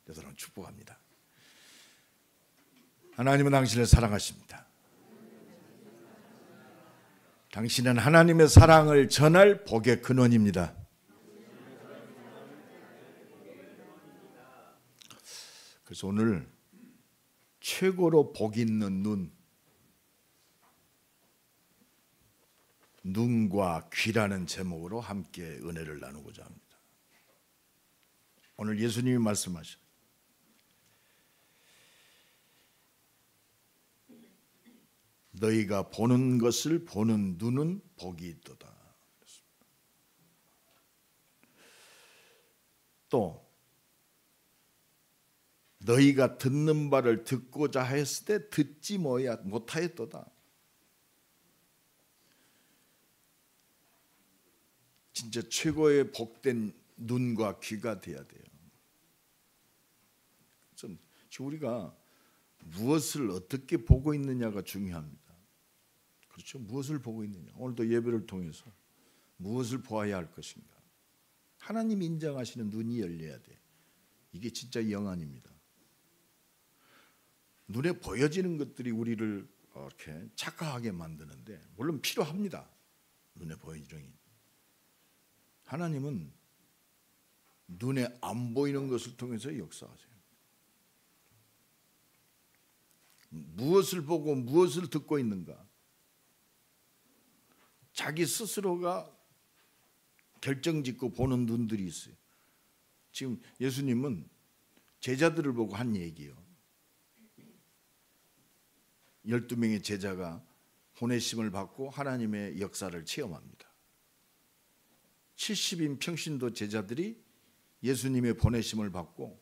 여러분 축복합니다. 하나님은 당신을 사랑하십니다. 당신은 하나님의 사랑을 전할 복의 근원입니다. 그래서 오늘 최고로 복 있는 눈과 귀라는 제목으로 함께 은혜를 나누고자 합니다. 오늘 예수님이 말씀하신 너희가 보는 것을 보는 눈은 복이 있도다. 또 너희가 듣는 바를 듣고자 하였을 때 듣지 못하였도다. 진짜 최고의 복된 눈과 귀가 돼야 돼요. 지금 우리가 무엇을 어떻게 보고 있느냐가 중요합니다. 그렇죠? 무엇을 보고 있느냐. 오늘도 예배를 통해서 무엇을 보아야 할 것인가. 하나님이 인정하시는 눈이 열려야 돼. 이게 진짜 영안입니다. 눈에 보여지는 것들이 우리를 이렇게 착각하게 만드는데 물론 필요합니다. 눈에 보이는 게. 하나님은 눈에 안 보이는 것을 통해서 역사하세요. 무엇을 보고 무엇을 듣고 있는가? 자기 스스로가 결정짓고 보는 눈들이 있어요. 지금 예수님은 제자들을 보고 한 얘기예요. 12명의 제자가 보내심을 받고 하나님의 역사를 체험합니다. 70인 평신도 제자들이 예수님의 보내심을 받고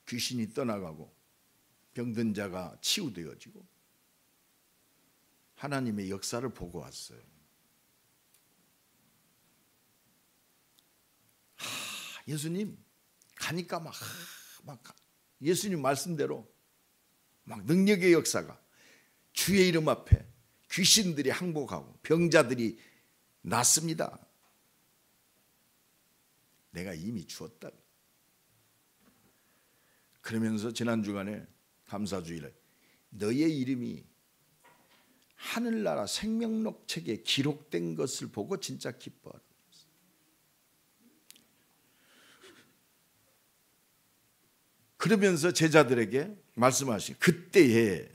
귀신이 떠나가고 병든 자가 치유되어지고 하나님의 역사를 보고 왔어요. 예수님 가니까 막 예수님 말씀대로 막 능력의 역사가 주의 이름 앞에 귀신들이 항복하고 병자들이 낫습니다. 내가 이미 주었다. 그러면서 지난 주간에 감사주일에 너의 이름이 하늘나라 생명록 책에 기록된 것을 보고 진짜 기뻐하라. 그러면서 제자들에게 말씀하신 그때에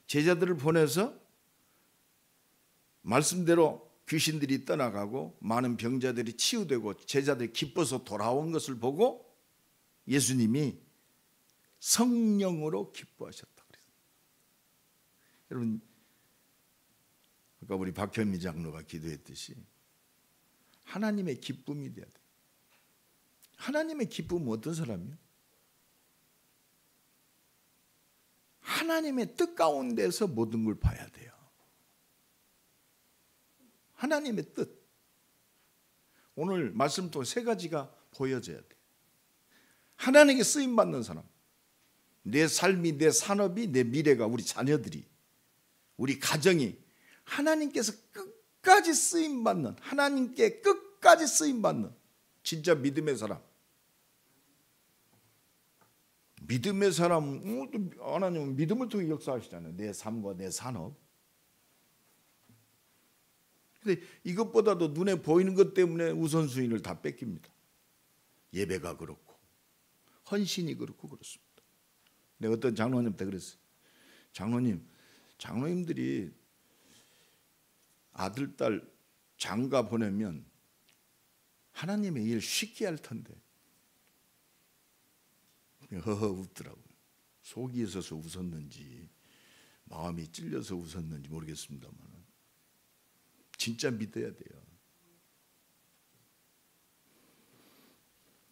제자들을 보내서 말씀대로 귀신들이 떠나가고 많은 병자들이 치유되고 제자들이 기뻐서 돌아온 것을 보고 예수님이 성령으로 기뻐하셨다 그랬어요. 여러분 아까 우리 박현미 장로가 기도했듯이 하나님의 기쁨이 돼야 돼요. 하나님의 기쁨은 어떤 사람이요? 하나님의 뜻 가운데서 모든 걸 봐야 돼요. 하나님의 뜻. 오늘 말씀 통해 세 가지가 보여져야 돼요. 하나님께 쓰임받는 사람. 내 삶이, 내 산업이, 내 미래가, 우리 자녀들이, 우리 가정이 하나님께서 끝까지 쓰임받는, 하나님께 끝까지 쓰임받는 진짜 믿음의 사람. 믿음의 사람, 하나님은 믿음을 통해 역사하시잖아요. 내 삶과 내 산업. 근데 이것보다도 눈에 보이는 것 때문에 우선순위를 다 뺏깁니다. 예배가 그렇고 헌신이 그렇고 그렇습니다. 내가 어떤 장로님한테 그랬어요. 장로님들이 아들, 딸 장가 보내면 하나님의 일 쉽게 할 텐데 허허 웃더라고요. 속이 있어서 웃었는지 마음이 찔려서 웃었는지 모르겠습니다만 진짜 믿어야 돼요.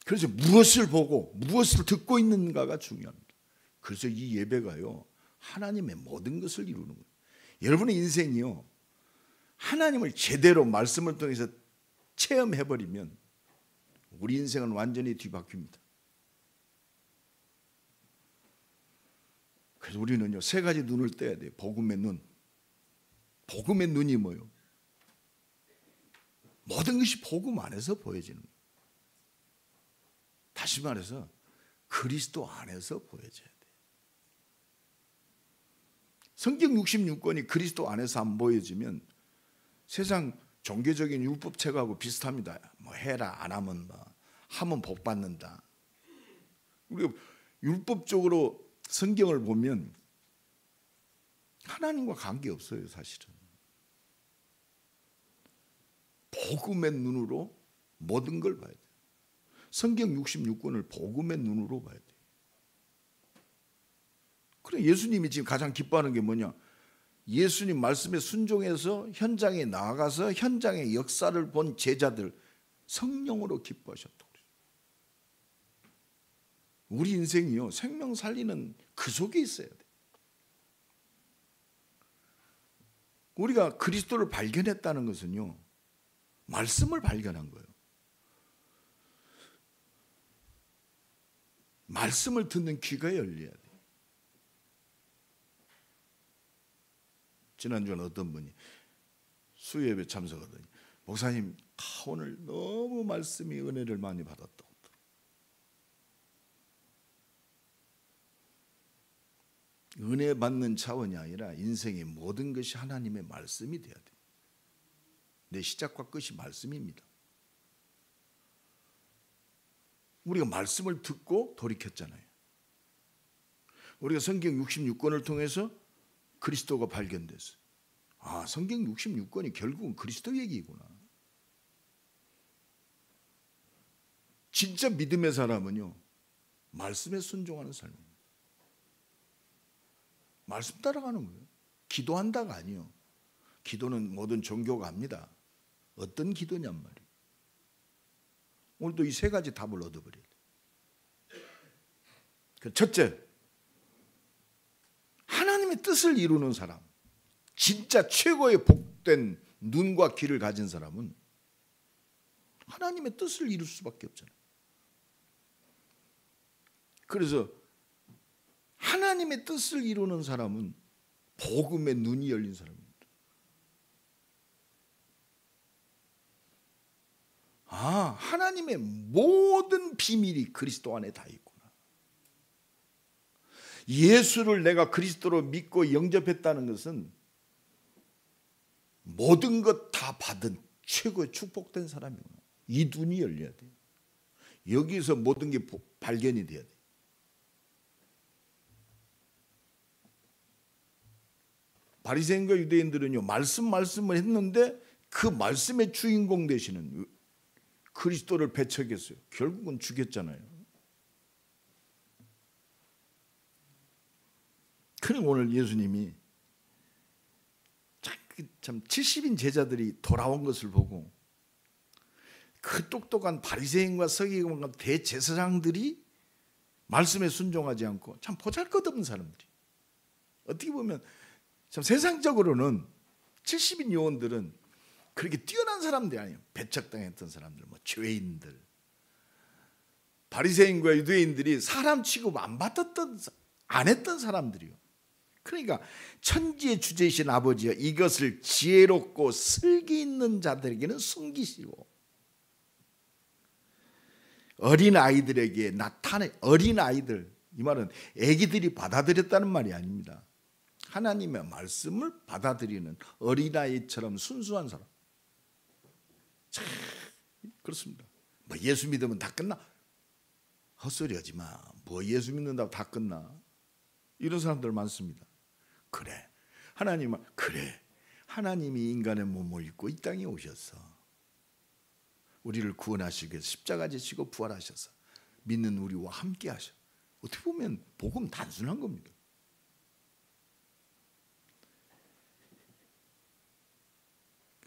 그래서 무엇을 보고 무엇을 듣고 있는가가 중요합니다. 그래서 이 예배가요 하나님의 모든 것을 이루는 거예요. 여러분의 인생이요 하나님을 제대로 말씀을 통해서 체험해버리면 우리 인생은 완전히 뒤바뀝니다. 그래서 우리는요 세 가지 눈을 떼야 돼요. 복음의 눈. 복음의 눈이 뭐예요? 모든 것이 복음 안에서 보여지는 거예요. 다시 말해서 그리스도 안에서 보여져야 돼. 성경 66권이 그리스도 안에서 안 보여지면 세상 종교적인 율법책하고 비슷합니다. 뭐 해라 안 하면 뭐 하면 복 받는다. 우리가 율법적으로 성경을 보면 하나님과 관계없어요. 사실은 복음의 눈으로 모든 걸 봐야 돼요. 성경 66권을 복음의 눈으로 봐야 돼요. 그래 예수님이 지금 가장 기뻐하는 게 뭐냐? 예수님 말씀에 순종해서 현장에 나아가서 현장의 역사를 본 제자들 성령으로 기뻐하셨다고 그래요. 우리 인생이요 생명 살리는 그 속에 있어야 돼. 우리가 그리스도를 발견했다는 것은요 말씀을 발견한 거예요. 말씀을 듣는 귀가 열려야 돼. 지난주에 어떤 분이 수요예배 참석하더니 목사님 오늘 너무 말씀이 은혜를 많이 받았다고. 은혜 받는 차원이 아니라 인생의 모든 것이 하나님의 말씀이 돼야 돼. 내 시작과 끝이 말씀입니다. 우리가 말씀을 듣고 돌이켰잖아요. 우리가 성경 66권을 통해서 그리스도가 발견됐어요. 아, 성경 66권이 결국은 그리스도 얘기구나. 진짜 믿음의 사람은요 말씀에 순종하는 삶입니다. 말씀 따라가는 거예요. 기도한다가 아니요. 기도는 모든 종교가 합니다. 어떤 기도냔 말이에요. 오늘도 이 세 가지 답을 얻어버려야 돼요. 첫째, 하나님의 뜻을 이루는 사람, 진짜 최고의 복된 눈과 귀를 가진 사람은 하나님의 뜻을 이룰 수밖에 없잖아요. 그래서 하나님의 뜻을 이루는 사람은 복음의 눈이 열린 사람입니다. 아, 하나님의 모든 비밀이 그리스도 안에 다 있구나. 예수를 내가 그리스도로 믿고 영접했다는 것은 모든 것 다 받은 최고의 축복된 사람이구나. 이 눈이 열려야 돼요. 여기서 모든 게 발견이 돼야 돼요. 바리새인과 유대인들은요 말씀을 했는데 그 말씀의 주인공 되시는 그리스도를 배척했어요. 결국은 죽였잖아요. 그리고 오늘 예수님이 참 70인 제자들이 돌아온 것을 보고 그 똑똑한 바리새인과 서기관과 대제사장들이 말씀에 순종하지 않고 참 보잘것없는 사람들이, 어떻게 보면 참 세상적으로는 70인 요원들은 그렇게 뛰어난 사람들이 아니에요. 배척당했던 사람들, 뭐 죄인들. 바리새인과 유대인들이 사람 취급 안 했던 사람들이요. 그러니까 천지의 주제이신 아버지여 이것을 지혜롭고 슬기 있는 자들에게는 숨기시고 어린 아이들에게 나타내. 어린 아이들, 이 말은 아기들이 받아들였다는 말이 아닙니다. 하나님의 말씀을 받아들이는 어린아이처럼 순수한 사람. 참 그렇습니다. 뭐 예수 믿으면 다 끝나? 헛소리 하지 마. 뭐 예수 믿는다고 다 끝나? 이런 사람들 많습니다. 그래, 하나님은 그래, 하나님이 인간의 몸을 입고 이 땅에 오셔서 우리를 구원하시기 위해서 십자가 지시고 부활하셔서 믿는 우리와 함께 하셔. 어떻게 보면 복음 단순한 겁니다.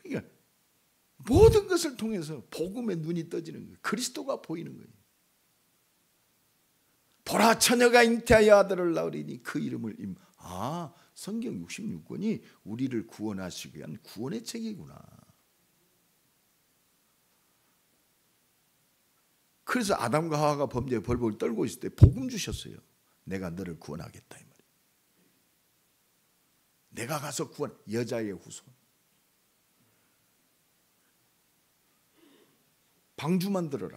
그러니까 모든 것을 통해서 복음의 눈이 떠지는 거예요. 그리스도가 보이는 거예요. 보라, 처녀가 잉태하여 아들을 낳으리니 그 이름을 성경 66권이 우리를 구원하시기 위한 구원의 책이구나. 그래서 아담과 하와가 범죄의 벌복을 떨고 있을 때 복음 주셨어요. 내가 너를 구원하겠다 이 말이에요. 내가 가서 구원, 여자의 후손. 방주만 들어라.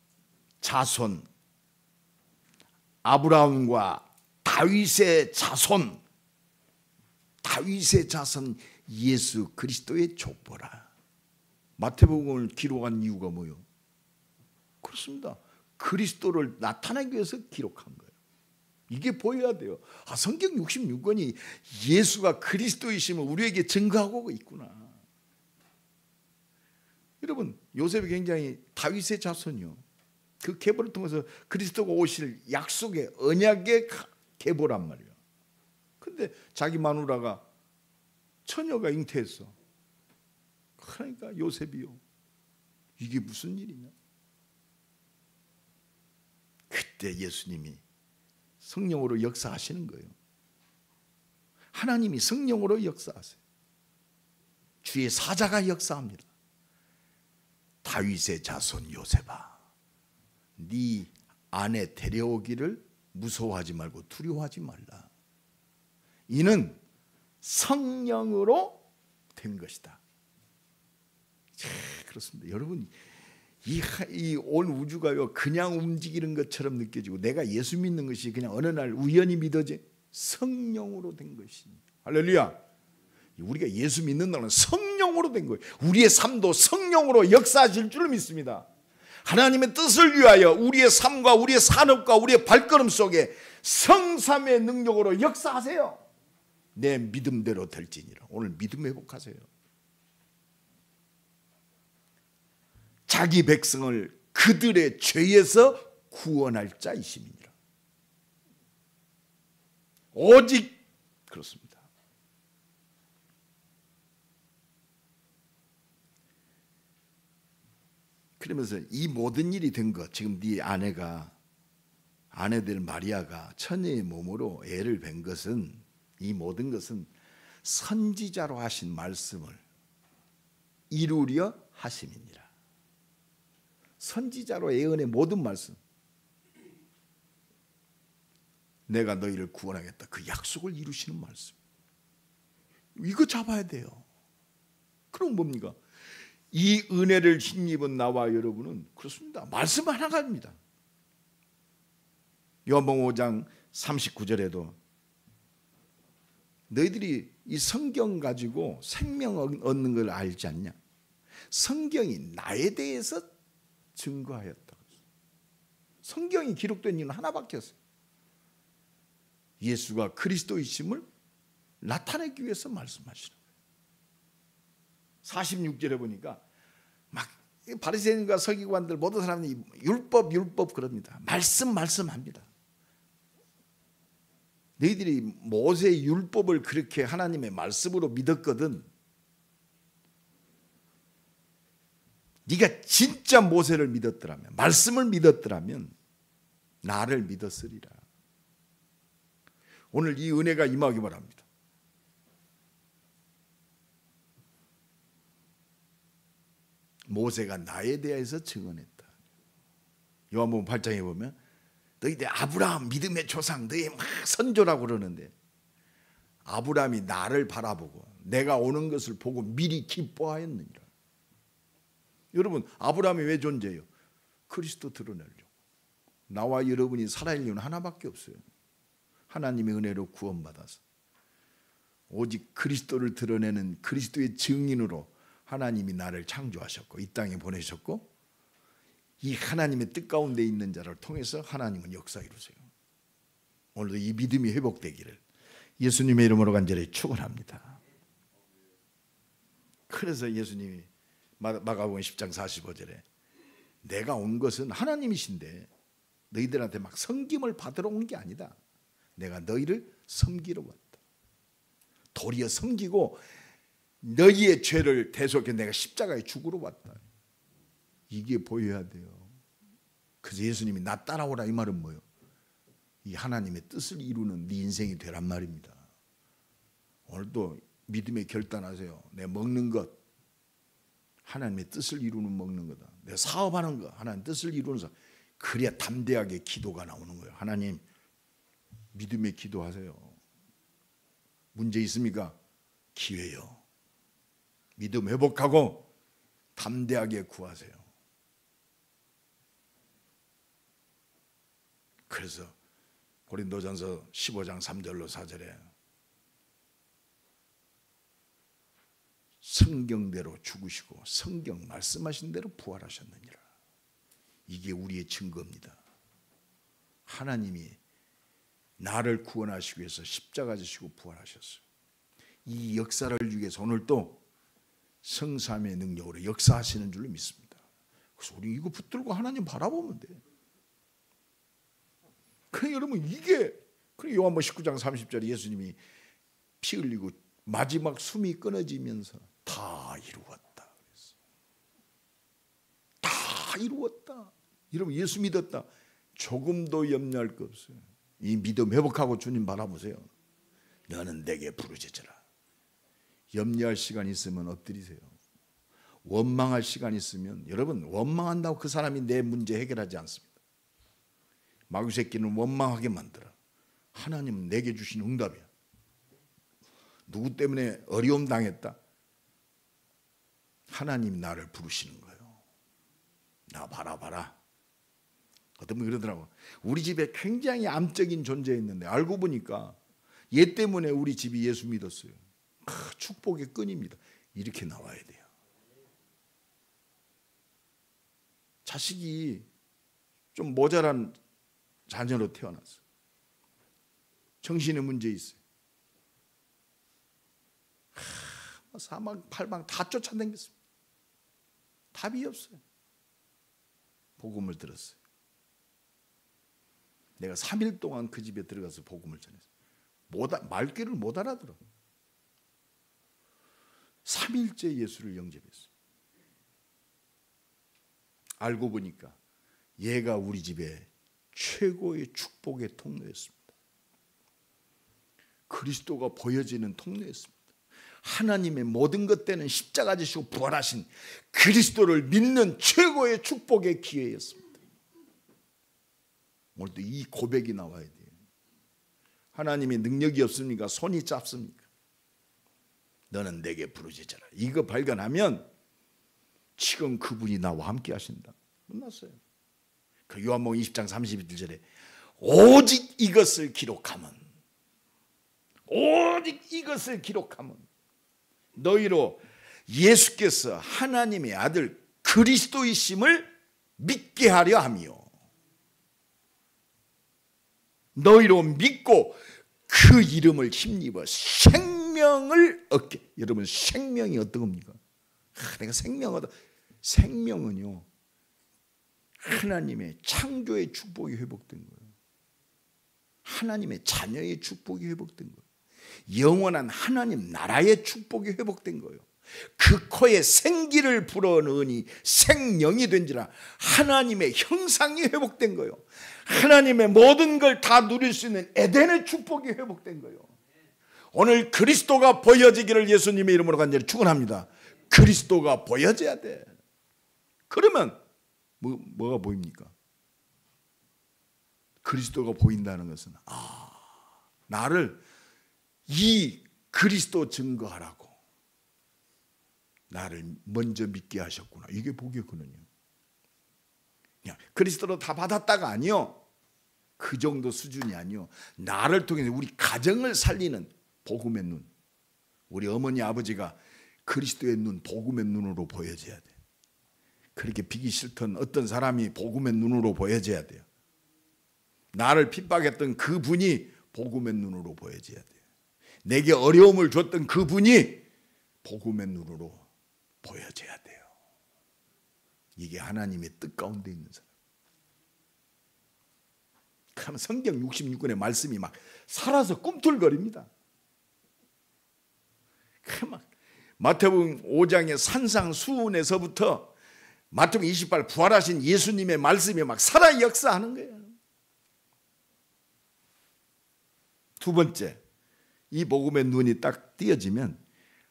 자손, 아브라함과 다윗의 자손, 다윗의 자손 예수 그리스도의 족보라. 마태복음을 기록한 이유가 뭐요? 그렇습니다. 그리스도를 나타내기 위해서 기록한 거예요. 이게 보여야 돼요. 성경 66권이 예수가 그리스도이심을 우리에게 증거하고 있구나. 여러분, 요셉이 굉장히 다윗의 자손이요. 그 계보를 통해서 그리스도가 오실 약속의 언약의 계보란 말이에요. 근데 자기 마누라가 처녀가 잉태했어. 그러니까 요셉이요. 이게 무슨 일이냐? 그때 예수님이 성령으로 역사하시는 거예요. 하나님이 성령으로 역사하세요. 주의 사자가 역사합니다. 다윗의 자손 요셉아, 네 아내 데려오기를 무서워하지 말고 두려워하지 말라. 이는 성령으로 된 것이다. 그렇습니다. 여러분, 이 온 우주가요 그냥 움직이는 것처럼 느껴지고 내가 예수 믿는 것이 그냥 어느 날 우연히 믿어져. 성령으로 된 것입니다. 할렐루야. 우리가 예수 믿는다는 성령으로 된 거예요. 우리의 삶도 성령으로 역사하실 줄 믿습니다. 하나님의 뜻을 위하여 우리의 삶과 우리의 산업과 우리의 발걸음 속에 성삼의 능력으로 역사하세요. 내 믿음대로 될지니라. 오늘 믿음 회복하세요. 자기 백성을 그들의 죄에서 구원할 자이심이니라. 오직 그렇습니다. 그러면서 이 모든 일이 된 것, 지금 네 아내들 마리아가 처녀의 몸으로 애를 뵌 것은, 이 모든 것은 선지자로 하신 말씀을 이루려 하심이니라. 선지자로 예언의 모든 말씀, 내가 너희를 구원하겠다, 그 약속을 이루시는 말씀, 이거 잡아야 돼요. 그럼 뭡니까? 이 은혜를 힘입은 나와 여러분은 그렇습니다. 말씀 하나가입니다. 요한복음 5장 39절에도 너희들이 이 성경 가지고 생명 얻는 걸 알지 않냐? 성경이 나에 대해서 증거하였다. 성경이 기록된 이유는 하나밖에 없어요. 예수가 그리스도이심을 나타내기 위해서 말씀하시는 거예요. 46절에 보니까 막 바리새인과 서기관들 모든 사람들이 율법 그럽니다. 말씀합니다. 너희들이 모세의 율법을 그렇게 하나님의 말씀으로 믿었거든. 네가 진짜 모세를 믿었더라면, 말씀을 믿었더라면 나를 믿었으리라. 오늘 이 은혜가 임하기 바랍니다. 모세가 나에 대해서 증언했다. 요한복음 8장에 보면 너희들 아브라함 믿음의 조상, 너희 막 선조라고 그러는데 아브라함이 나를 바라보고 내가 오는 것을 보고 미리 기뻐하였느니라. 여러분, 아브라함이 왜 존재해요? 그리스도 드러내려고. 나와 여러분이 살아야 이유는 하나밖에 없어요. 하나님의 은혜로 구원받아서 오직 그리스도를 드러내는 그리스도의 증인으로 하나님이 나를 창조하셨고 이 땅에 보내셨고, 이 하나님의 뜻 가운데 있는 자를 통해서 하나님은 역사 이루세요. 오늘도 이 믿음이 회복되기를 예수님의 이름으로 간절히 축원합니다. 그래서 예수님이 마가복음 10장 45절에 내가 온 것은 하나님이신데 너희들한테 막 섬김을 받으러 온 게 아니다. 내가 너희를 섬기러 왔다. 도리어 섬기고 너희의 죄를 대속해 내가 십자가에 죽으러 왔다. 이게 보여야 돼요. 그래서 예수님이 나 따라오라 이 말은 뭐예요? 이 하나님의 뜻을 이루는 네 인생이 되란 말입니다. 오늘도 믿음에 결단하세요. 내 먹는 것 하나님의 뜻을 이루는 먹는 거다. 내 사업하는 거 하나님의 뜻을 이루는 사. 그래야 담대하게 기도가 나오는 거예요. 하나님, 믿음의 기도하세요. 문제 있습니까? 기회요. 믿음 회복하고 담대하게 구하세요. 그래서 고린도전서 15장 3절로 4절에 성경대로 죽으시고 성경 말씀하신 대로 부활하셨느니라. 이게 우리의 증거입니다. 하나님이 나를 구원하시기 위해서 십자가 지시고 부활하셨어요. 이 역사를 위해서 오늘 또 성삼의 능력으로 역사하시는 줄로 믿습니다. 그래서 우리 이거 붙들고 하나님 바라보면 돼. 그래 여러분 이게 그래 요한복음 19장 30절에 예수님이 피 흘리고 마지막 숨이 끊어지면서 다 이루었다 그랬어. 다 이루었다. 여러분 예수 믿었다. 조금도 염려할 거 없어요. 이 믿음 회복하고 주님 바라보세요. 너는 내게 부르짖으라. 염려할 시간 있으면 엎드리세요. 원망할 시간 있으면 여러분 원망한다고 그 사람이 내 문제 해결하지 않습니다. 마귀 새끼는 원망하게 만들어. 하나님은 내게 주신 응답이야. 누구 때문에 어려움 당했다? 하나님이 나를 부르시는 거예요. 나 바라봐라. 어떤 분이 그러더라고. 우리 집에 굉장히 암적인 존재였는데 알고 보니까 얘 때문에 우리 집이 예수 믿었어요. 축복의 끈입니다. 이렇게 나와야 돼요. 자식이 좀 모자란 자녀로 태어났어요. 정신의 문제 있어요. 사방팔방 다 쫓아다녔습니다. 답이 없어요. 복음을 들었어요. 내가 3일 동안 그 집에 들어가서 복음을 전했어요. 말귀를 못 알아들어. 3일째 예수를 영접했어요. 알고 보니까 얘가 우리 집에 최고의 축복의 통로였습니다. 그리스도가 보여지는 통로였습니다. 하나님의 모든 것 때는 십자가 지시고 부활하신 그리스도를 믿는 최고의 축복의 기회였습니다. 오늘도 이 고백이 나와야 돼요. 하나님의 능력이 없습니까? 손이 짧습니까? 너는 내게 부르짖으라. 이거 발견하면 지금 그분이 나와 함께 하신다. 끝났어요. 그 요한복음 20장 31절에 오직 이것을 기록하면 너희로 예수께서 하나님의 아들 그리스도이심을 믿게 하려 하며 너희로 믿고 그 이름을 힘입어 생명을 얻게. 여러분 생명이 어떤 겁니까? 내가 생명 얻어. 생명은요 하나님의 창조의 축복이 회복된 거예요. 하나님의 자녀의 축복이 회복된 거예요. 영원한 하나님 나라의 축복이 회복된 거예요. 그 코에 생기를 불어넣으니 생명이 된지라. 하나님의 형상이 회복된 거예요. 하나님의 모든 걸 다 누릴 수 있는 에덴의 축복이 회복된 거예요. 오늘 그리스도가 보여지기를 예수님의 이름으로 간절히 축원합니다. 그리스도가 보여져야 돼. 그러면 뭐가 보입니까? 그리스도가 보인다는 것은 나를 이 그리스도 증거하라고 나를 먼저 믿게 하셨구나. 이게 복이었거든요. 그냥 그리스도로 다 받았다가 아니요. 그 정도 수준이 아니요. 나를 통해서 우리 가정을 살리는 복음의 눈. 우리 어머니 아버지가 그리스도의 눈, 복음의 눈으로 보여져야 돼. 그렇게 비기 싫던 어떤 사람이 복음의 눈으로 보여져야 돼요. 나를 핍박했던 그분이 복음의 눈으로 보여져야 돼요. 내게 어려움을 줬던 그분이 복음의 눈으로 보여져야 돼요. 이게 하나님의 뜻 가운데 있는 사람. 그러면 성경 66권의 말씀이 막 살아서 꿈틀거립니다. 막 마태복음 5장의 산상수훈에서부터 마태복음 28 부활하신 예수님의 말씀이 막 살아 역사하는 거예요. 두 번째, 이 복음의 눈이 딱 띄어지면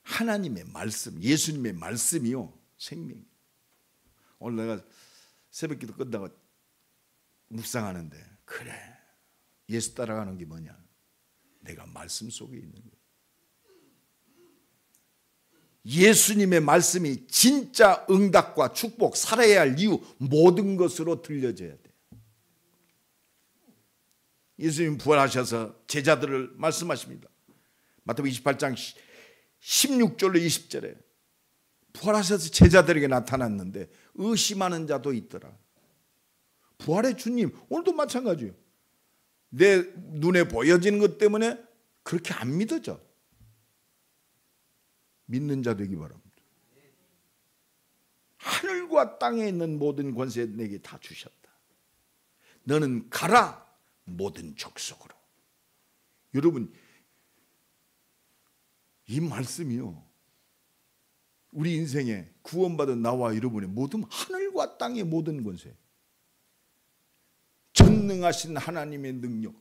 하나님의 말씀, 예수님의 말씀이요 생명이에요. 오늘 내가 새벽기도 끝나고 묵상하는데 그래 예수 따라가는 게 뭐냐? 내가 말씀 속에 있는 거예요. 예수님의 말씀이 진짜 응답과 축복, 살아야 할 이유 모든 것으로 들려져야 돼요. 예수님 부활하셔서 제자들을 말씀하십니다. 마태복음 28장 16절로 20절에 부활하셔서 제자들에게 나타났는데 의심하는 자도 있더라. 부활의 주님, 오늘도 마찬가지예요. 내 눈에 보여지는 것 때문에 그렇게 안 믿어져. 믿는 자 되기 바랍니다. 하늘과 땅에 있는 모든 권세 내게 다 주셨다. 너는 가라 모든 족속으로. 여러분, 이 말씀이요, 우리 인생에 구원받은 나와 여러분의 모든 하늘과 땅의 모든 권세, 전능하신 하나님의 능력,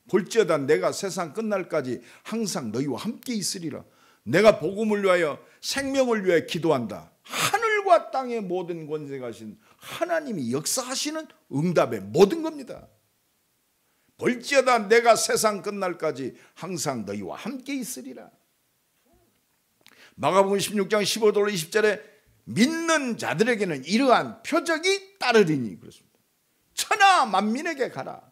볼지어다 내가 세상 끝날까지 항상 너희와 함께 있으리라. 내가 복음을 위하여 생명을 위하여 기도한다. 하늘과 땅의 모든 권세가 하신 하나님이 역사하시는 응답의 모든 겁니다. 볼지어다 내가 세상 끝날까지 항상 너희와 함께 있으리라. 마가복음 16장 15절로 20절에 믿는 자들에게는 이러한 표적이 따르리니 그렇습니다. 천하 만민에게 가라.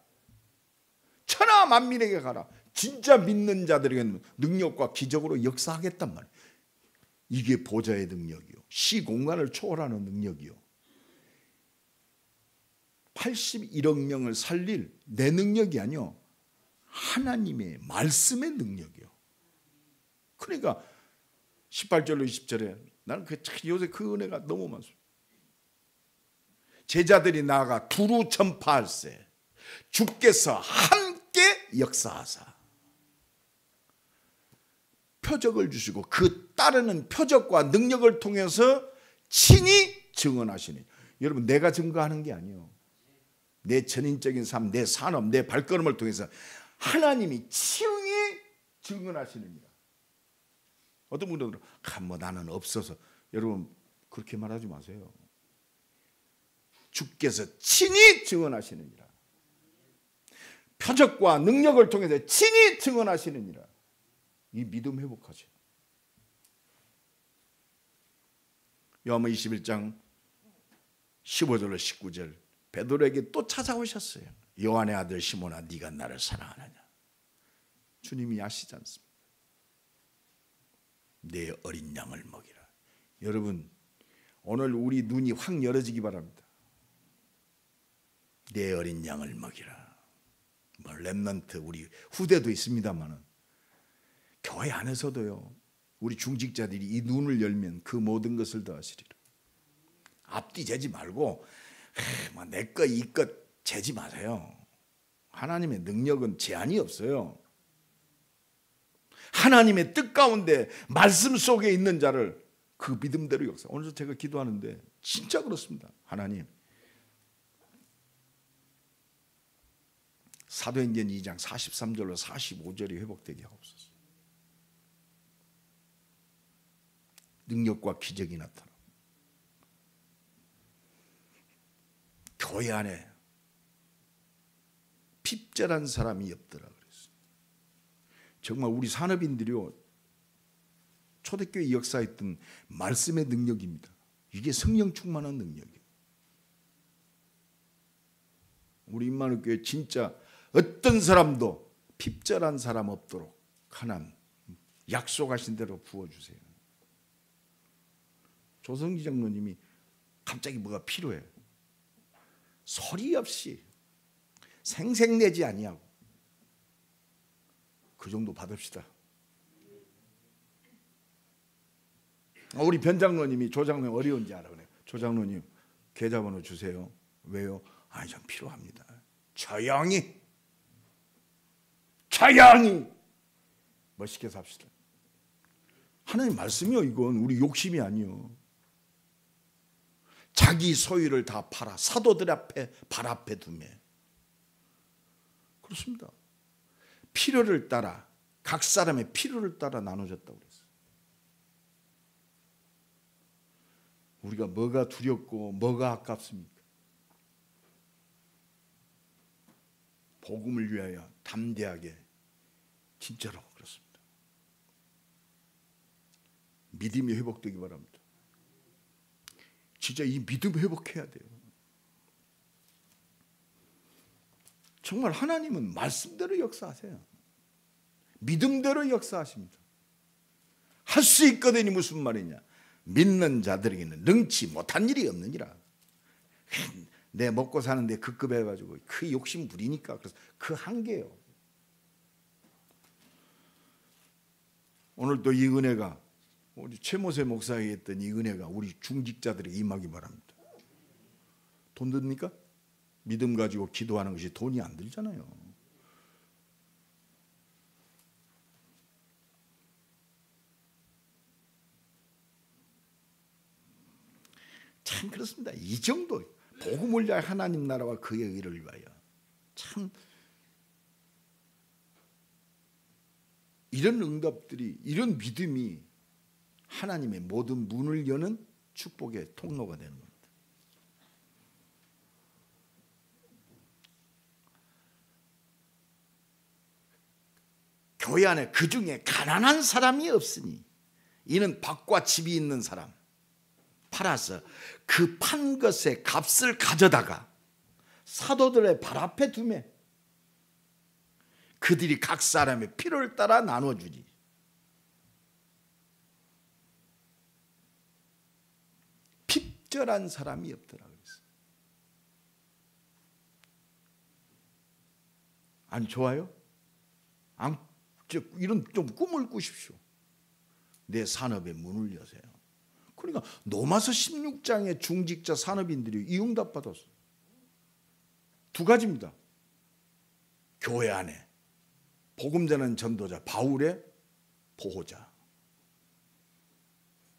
천하 만민에게 가라. 진짜 믿는 자들에게는 능력과 기적으로 역사하겠단 말이에요. 이게 보좌의 능력이요, 시공간을 초월하는 능력이요, 81억 명을 살릴 내 능력이 아니요, 하나님의 말씀의 능력이요. 그러니까 18절로 20절에 나는 요새 그 은혜가 너무 많습니다. 제자들이 나아가 두루 전파할세 주께서 함께 역사하사 표적을 주시고 그 따르는 표적과 능력을 통해서 친히 증언하시니. 여러분, 내가 증거하는 게 아니에요. 내 전인적인 삶, 내 산업, 내 발걸음을 통해서 하나님이 친히 증언하시느니라. 어떤 분들은 뭐 나는 없어서. 여러분, 그렇게 말하지 마세요. 주께서 친히 증언하시느니라. 표적과 능력을 통해서 친히 증언하시느니라. 이 믿음 회복하세요. 요한복음 21장 15절로 19절, 베드로에게 또 찾아오셨어요. 요한의 아들 시몬아, 네가 나를 사랑하느냐? 주님이 아시지 않습니까? 내 어린 양을 먹이라. 여러분, 오늘 우리 눈이 확 열어지기 바랍니다. 내 어린 양을 먹이라. 뭐 렘넌트 우리 후대도 있습니다만은 교회 안에서도요, 우리 중직자들이 이 눈을 열면 그 모든 것을 더하시리라. 앞뒤 재지 말고 내 것 이 것 재지 마세요. 하나님의 능력은 제한이 없어요. 하나님의 뜻 가운데 말씀 속에 있는 자를 그 믿음대로 역사. 오늘 제가 기도하는데 진짜 그렇습니다. 하나님, 사도행전 2장 43절로 45절이 회복되게 하옵소서. 능력과 기적이 나타나. 교회 안에 핍절한 사람이 없더라 그랬어요. 정말 우리 산업인들이요, 초대교회 역사에 있던 말씀의 능력입니다. 이게 성령 충만한 능력이에요. 우리 임마누엘교회 진짜 어떤 사람도 핍절한 사람 없도록 하나님 약속하신 대로 부어주세요. 조성기 장로님이 갑자기 뭐가 필요해, 소리 없이 생색내지 아니하고 그 정도 받읍시다. 우리 변장로님이 조장로님 어려운지 알아. 그래. 조장로님 계좌번호 주세요. 왜요? 아니, 좀 필요합니다. 조용히 멋있게 삽시다. 하나님 말씀이요, 이건 우리 욕심이 아니요. 자기 소유를 다 팔아 사도들 앞에 발 앞에 두매. 그렇습니다. 필요를 따라, 각 사람의 필요를 따라 나눠졌다고 그랬어요. 우리가 뭐가 두렵고 뭐가 아깝습니까? 복음을 위하여 담대하게, 진짜로 그렇습니다. 믿음이 회복되기 바랍니다. 진짜 이 믿음 회복해야 돼요. 정말 하나님은 말씀대로 역사하세요. 믿음대로 역사하십니다. 할 수 있거든이 무슨 말이냐? 믿는 자들에게는 능치 못한 일이 없느니라. 내 먹고 사는데 급급해가지고 그 욕심 부리니까 그래서 그 한계요. 오늘 또 이 은혜가 우리 최모세 목사에게 했던 이 은혜가 우리 중직자들에게 임하기 바랍니다. 돈 듭니까? 믿음 가지고 기도하는 것이 돈이 안 들잖아요. 참 그렇습니다. 이 정도 복음을 위하여 하나님 나라와 그의 의를 위하여 참 이런 응답들이 이런 믿음이 하나님의 모든 문을 여는 축복의 통로가 되는 겁니다. 교회 안에 그 중에 가난한 사람이 없으니 이는 밭과 집이 있는 사람 팔아서 그 판 것의 값을 가져다가 사도들의 발 앞에 두매 그들이 각 사람의 필요를 따라 나눠주지. 핍절한 사람이 없더라 그랬어요. 안 좋아요? 이런 좀 꿈을 꾸십시오. 내 산업의 문을 여세요. 그러니까 로마서 16장의 중직자 산업인들이 이 응답 받았어요. 두 가지입니다. 교회 안에 복음 전하는 전도자 바울의 보호자.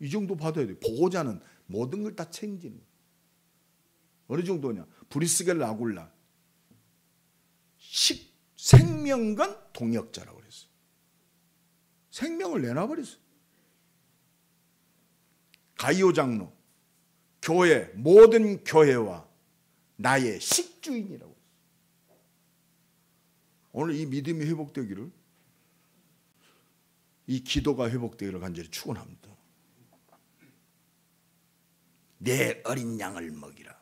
이 정도 받아야 돼요. 보호자는 모든 걸 다 책임지는 거예요. 어느 정도냐? 브리스겔 아굴라 생명건 동역자라고 그랬어요. 생명을 내놔버렸어요. 가이오 장로 교회 모든 교회와 나의 식주인이라고 했어요. 오늘 이 믿음이 회복되기를 이 기도가 회복되기를 간절히 축원합니다. 내 어린 양을 먹이라.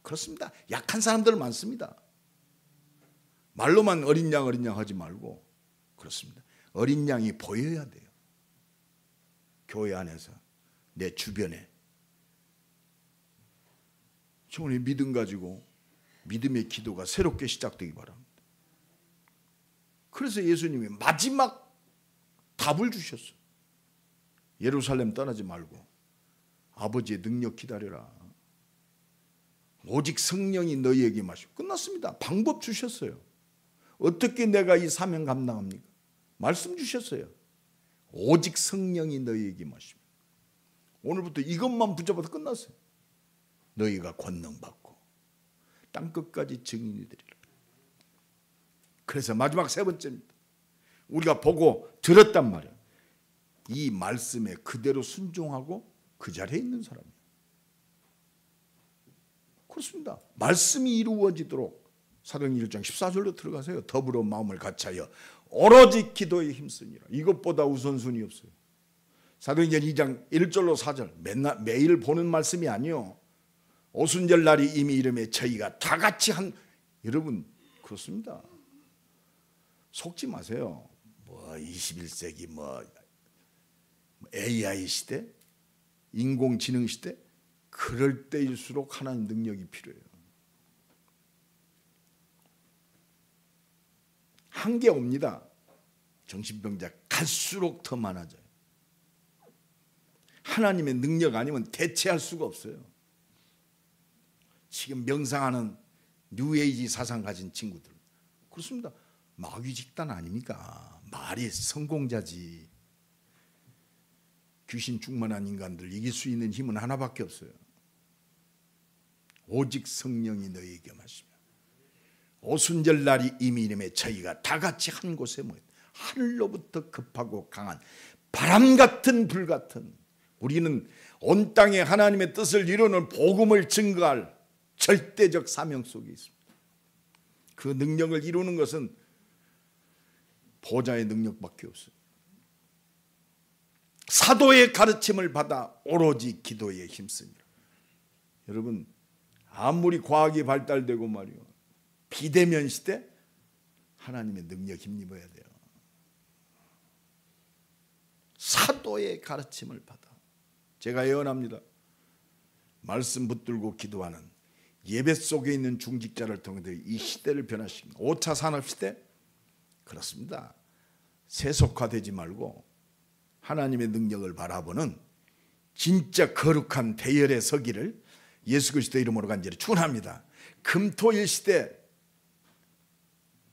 그렇습니다. 약한 사람들 많습니다. 말로만 어린 양 하지 말고 그렇습니다. 어린 양이 보여야 돼요. 교회 안에서 내 주변에 정말 믿음 가지고 믿음의 기도가 새롭게 시작되기 바랍니다. 그래서 예수님이 마지막 답을 주셨어요. 예루살렘 떠나지 말고 아버지의 능력 기다려라. 오직 성령이 너희에게 마시고 끝났습니다. 방법 주셨어요. 어떻게 내가 이 사명 감당합니까? 말씀 주셨어요. 오직 성령이 너희에게 마시고 오늘부터 이것만 붙잡아도 끝났어요. 너희가 권능받고 땅끝까지 증인이 되리라. 그래서 마지막 세 번째입니다. 우리가 보고 들었단 말이에요. 이 말씀에 그대로 순종하고 그 자리에 있는 사람이에요. 그렇습니다. 말씀이 이루어지도록 사도행전 1장 14절로 들어가세요. 더불어 마음을 같이하여 오로지 기도에 힘쓰니라. 이것보다 우선순위 없어요. 사도행전 2장 1절로 4절 매일 보는 말씀이 아니요. 오순절 날이 이미 이름에 저희가 다 같이 여러분 그렇습니다. 속지 마세요. 21세기 AI 시대 인공지능 시대 그럴 때일수록 하나님 능력이 필요해요. 한계 옵니다. 정신병자 갈수록 더 많아져요. 하나님의 능력 아니면 대체할 수가 없어요. 지금 명상하는 뉴에이지 사상 가진 친구들 그렇습니다. 마귀 집단 아닙니까? 말이 성공자지. 귀신 충만한 인간들 이길 수 있는 힘은 하나밖에 없어요. 오직 성령이 너희에게 마시며 오순절 날이 이미 이름에 저희가 다 같이 한 곳에 모여 하늘로부터 급하고 강한 바람 같은 불 같은 우리는 온 땅에 하나님의 뜻을 이루는 복음을 증거할 절대적 사명 속에 있습니다. 그 능력을 이루는 것은 보좌의 능력밖에 없어요. 사도의 가르침을 받아 오로지 기도에 힘쓰니라. 여러분 아무리 과학이 발달되고 말이요 비대면 시대 하나님의 능력 힘입어야 돼요. 사도의 가르침을 받아. 제가 예언합니다. 말씀 붙들고 기도하는 예배 속에 있는 중직자를 통해서 이 시대를 변화시킵니다. 5차 산업시대 그렇습니다. 세속화되지 말고 하나님의 능력을 바라보는 진짜 거룩한 대열에 서기를 예수 그리스도 이름으로 간절히 축원합니다. 금토일 시대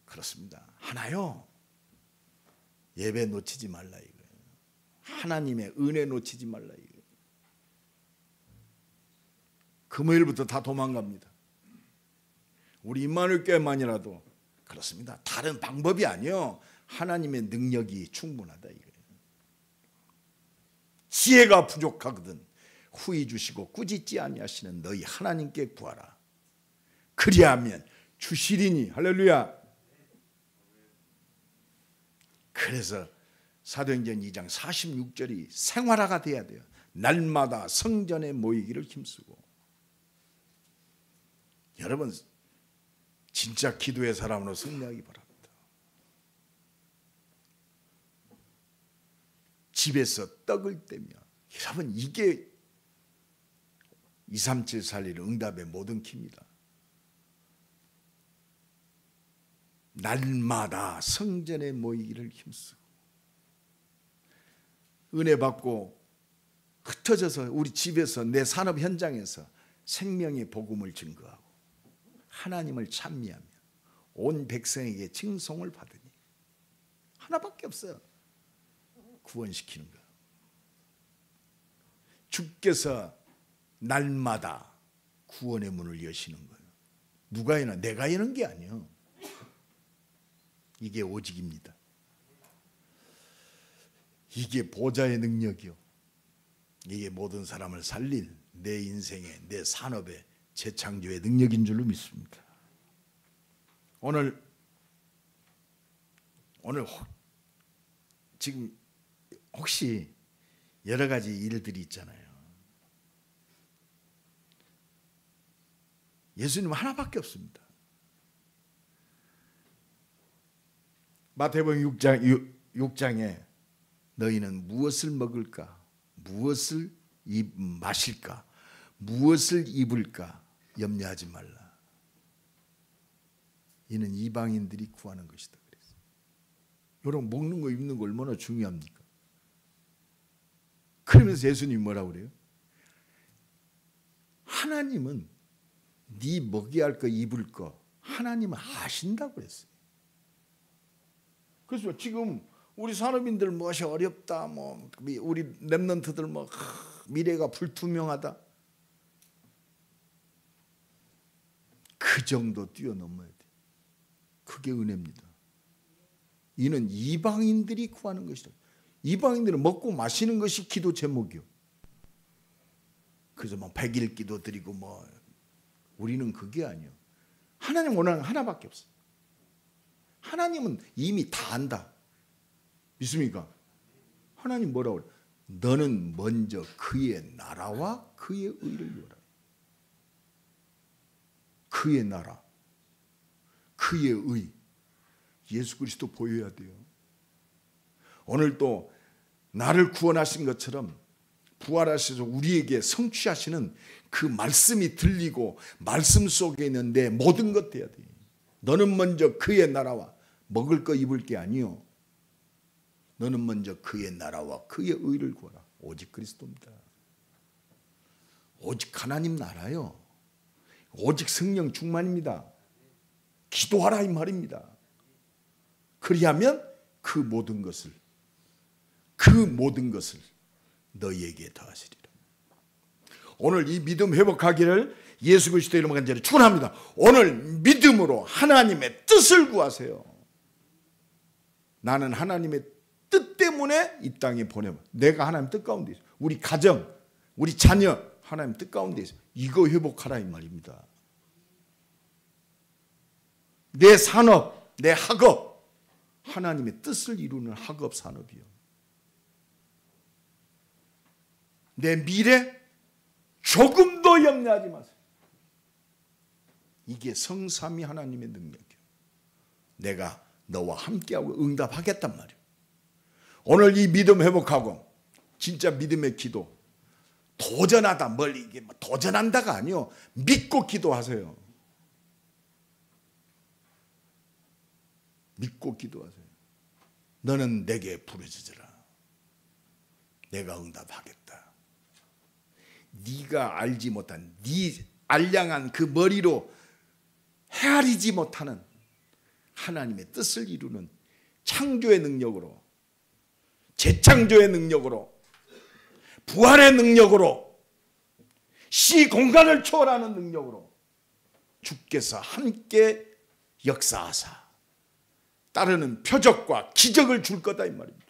그렇습니다. 하나요. 예배 놓치지 말라 이거예요. 하나님의 은혜 놓치지 말라 이거예요. 금요일부터 다 도망갑니다. 우리 임마누엘 교회만이라도 그렇습니다. 다른 방법이 아니요. 하나님의 능력이 충분하다 이거예요. 지혜가 부족하거든 후히 주시고 꾸짖지 아니하시는 너희 하나님께 구하라. 그리하면 주시리니. 할렐루야. 그래서 사도행전 2장 46절이 생활화가 돼야 돼요. 날마다 성전에 모이기를 힘쓰고. 여러분 진짜 기도의 사람으로 승리하기 바랍니다. 집에서 떡을 떼며 여러분 이게 2374일 응답의 모든 키입니다. 날마다 성전에 모이기를 힘쓰고 은혜 받고 흩어져서 우리 집에서 내 산업 현장에서 생명의 복음을 증거하고 하나님을 찬미하며 온 백성에게 칭송을 받으니 하나밖에 없어요. 구원시키는 거. 주께서 날마다 구원의 문을 여시는 거예요. 누가 여나 내가 여는 게 아니에요. 이게 오직입니다. 이게 보좌의 능력이요. 이게 모든 사람을 살릴 내 인생의 내 산업의 재창조의 능력인 줄로 믿습니다. 오늘 지금 혹시 여러 가지 일들이 있잖아요. 예수님은 하나밖에 없습니다. 마태복음 6장에 너희는 무엇을 먹을까? 무엇을 마실까? 무엇을 입을까? 염려하지 말라. 이는 이방인들이 구하는 것이다. 그래서 여러분 먹는 거 입는 거 얼마나 중요합니까? 그러면서 예수님이 뭐라고 그래요? 하나님은 네 먹여야 할 거 입을 거 하나님은 아신다고 그랬어요. 그래서 지금 우리 산업인들 무엇이 어렵다, 뭐 우리 랩런트들 뭐 미래가 불투명하다. 그 정도 뛰어넘어야 돼. 그게 은혜입니다. 이는 이방인들이 구하는 것이다. 이방인들은 먹고 마시는 것이 기도 제목이요. 그래서 뭐 100일 기도 드리고 뭐 우리는 그게 아니요. 하나님 원하는 하나밖에 없어요. 하나님은 이미 다 안다. 믿습니까? 하나님 뭐라고 그래? 너는 먼저 그의 나라와 그의 의를 요라. 그의 나라, 그의 의, 예수 그리스도 보여야 돼요. 오늘 또 나를 구원하신 것처럼 부활하셔서 우리에게 성취하시는 그 말씀이 들리고 말씀 속에 있는 내 모든 것 돼야 돼. 너는 먼저 그의 나라와 먹을 거 입을 게 아니요. 너는 먼저 그의 나라와 그의 의를 구하라. 오직 그리스도입니다. 오직 하나님 나라요. 오직 성령 충만입니다. 기도하라 이 말입니다. 그리하면 그 모든 것을 너희에게 더하시리라. 오늘 이 믿음 회복하기를 예수 그리스도 이름으로 간절히 축원합니다. 오늘 믿음으로 하나님의 뜻을 구하세요. 나는 하나님의 뜻 때문에 이 땅에 보내면 내가 하나님 뜻 가운데 있어. 우리 가정, 우리 자녀 하나님 뜻 가운데 있어. 이거 회복하라 이 말입니다. 내 산업, 내 학업, 하나님의 뜻을 이루는 학업 산업이요. 내 미래 조금도 염려하지 마세요. 이게 성삼위 하나님의 능력이에요. 내가 너와 함께하고 응답하겠단 말이에요. 오늘 이 믿음 회복하고 진짜 믿음의 기도, 도전하다, 멀리 이게 도전한다가 아니요, 믿고 기도하세요. 믿고 기도하세요. 너는 내게 부르짖으라. 내가 응답하겠다. 네가 알지 못한, 네 알량한 그 머리로 헤아리지 못하는 하나님의 뜻을 이루는 창조의 능력으로, 재창조의 능력으로, 부활의 능력으로, 시 공간을 초월하는 능력으로 주께서 함께 역사하사 따르는 표적과 기적을 줄 거다 이 말입니다.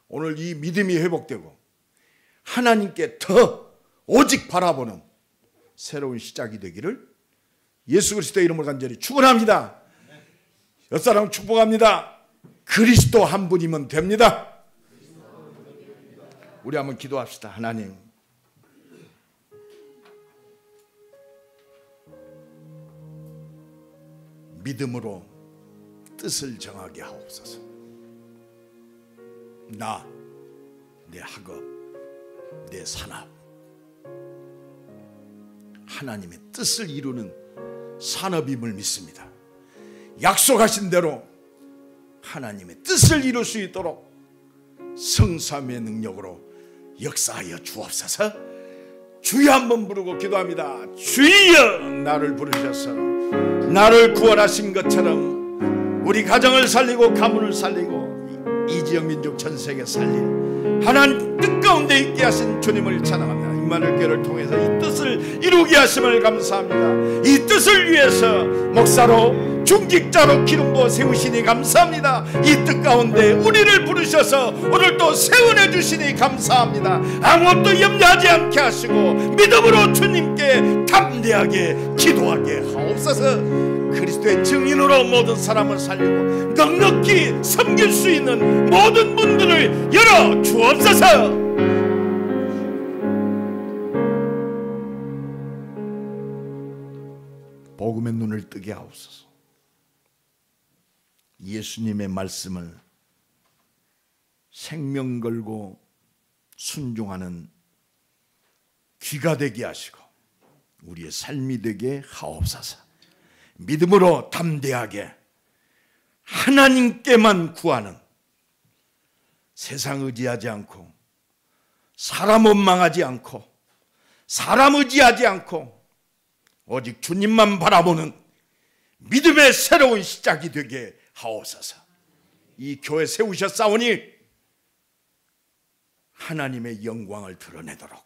오늘 이 믿음이 회복되고 하나님께 더 오직 바라보는 새로운 시작이 되기를 예수 그리스도의 이름으로 간절히 축원합니다. 옆사람 축복합니다. 그리스도 한 분이면 됩니다. 우리 한번 기도합시다. 하나님, 믿음으로 뜻을 정하게 하옵소서. 나, 내 학업, 내 산업, 하나님의 뜻을 이루는 산업임을 믿습니다. 약속하신 대로 하나님의 뜻을 이룰 수 있도록 성삼위의 능력으로 역사하여 주옵소서. 주여 한번 부르고 기도합니다. 주여, 나를 부르셔서 나를 구원하신 것처럼 우리 가정을 살리고 가문을 살리고 이 지역 민족 전 세계 살릴 하나님 뜻 가운데 있게 하신 주님을 찬양합니다. 임마누엘 교회를 통해서 이 뜻을 이루게 하심을 감사합니다. 이 뜻을 위해서 목사로 중직자로 기름 부어 세우시니 감사합니다. 이 뜻 가운데 우리를 부르셔서 오늘 또 세워내 주시니 감사합니다. 아무것도 염려하지 않게 하시고 믿음으로 주님께 담대하게 기도하게 하옵소서. 그리스도의 증인으로 모든 사람을 살리고 넉넉히 섬길 수 있는 모든 문들을 열어 주옵소서. 복음의 눈을 뜨게 하옵소서. 예수님의 말씀을 생명 걸고 순종하는 귀가 되게 하시고 우리의 삶이 되게 하옵소서. 믿음으로 담대하게 하나님께만 구하는, 세상 의지하지 않고 사람 원망하지 않고 사람 의지하지 않고 오직 주님만 바라보는 믿음의 새로운 시작이 되게 하옵소서. 이 교회 세우셨사오니 하나님의 영광을 드러내도록,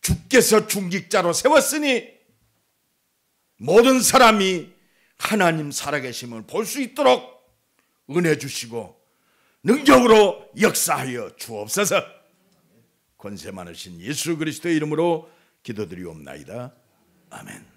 주께서 중직자로 세웠으니 모든 사람이 하나님 살아계심을 볼 수 있도록 은혜 주시고 능력으로 역사하여 주옵소서. 권세 많으신 예수 그리스도의 이름으로 기도드리옵나이다. 아멘.